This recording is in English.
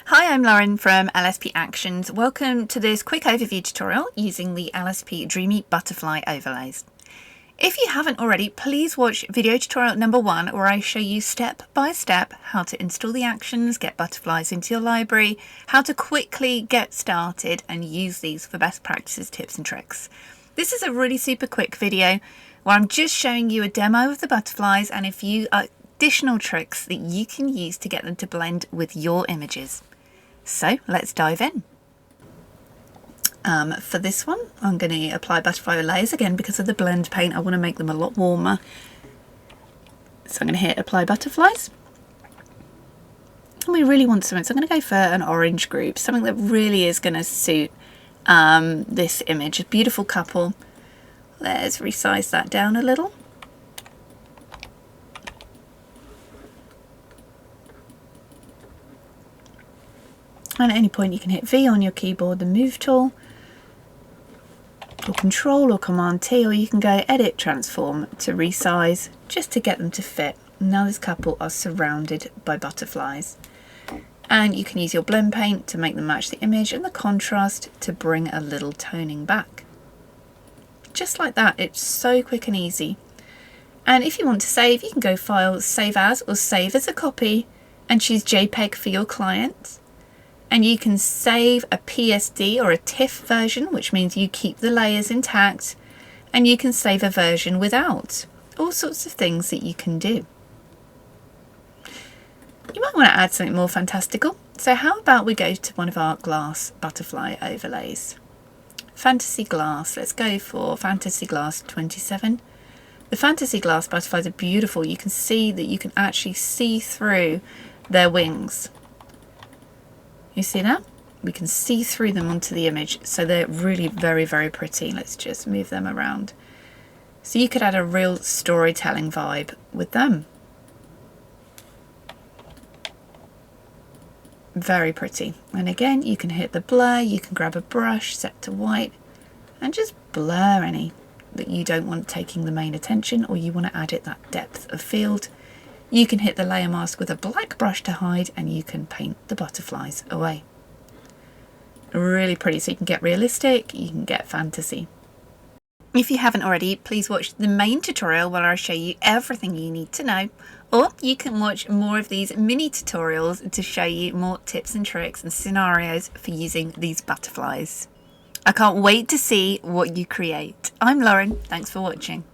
Hi, I'm Lauren from LSP Actions. Welcome to this quick overview tutorial using the LSP Dreamy Butterfly overlays. If you haven't already, please watch video tutorial number 1 where I show you step by step how to install the actions, get butterflies into your library, how to quickly get started and use these for best practices, tips and tricks. This is a really super quick video where I'm just showing you a demo of the butterflies and a few additional tricks that you can use to get them to blend with your images. So let's dive in. For this one, I'm going to apply butterfly layers again because of the blend paint. I want to make them a lot warmer. So I'm going to hit apply butterflies. And we really want something. So I'm going to go for an orange group, something that really is going to suit this image. A beautiful couple. Let's resize that down a little. And at any point you can hit V on your keyboard, the move tool, or Control or Command T, or you can go Edit Transform to resize just to get them to fit. Now this couple are surrounded by butterflies. And you can use your blend paint to make them match the image and the contrast to bring a little toning back. Just like that, it's so quick and easy. And if you want to save, you can go File, Save As, or Save as a Copy and choose JPEG for your client. And you can save a PSD or a TIFF version, which means you keep the layers intact, and you can save a version without. All sorts of things that you can do. You might want to add something more fantastical. So how about we go to one of our glass butterfly overlays? Fantasy Glass. Let's go for Fantasy Glass 27. The Fantasy Glass butterflies are beautiful. You can see that you can actually see through their wings. You see that? We can see through them onto the image, so they're really very, very pretty. Let's just move them around. So you could add a real storytelling vibe with them. Very pretty. And again, you can hit the blur, you can grab a brush, set to white, and just blur any that you don't want taking the main attention, or you want to add it that depth of field. You can hit the layer mask with a black brush to hide, and you can paint the butterflies away. Really pretty, so you can get realistic, you can get fantasy. If you haven't already, please watch the main tutorial where I show you everything you need to know, or you can watch more of these mini tutorials to show you more tips and tricks and scenarios for using these butterflies. I can't wait to see what you create. I'm Lauren, thanks for watching.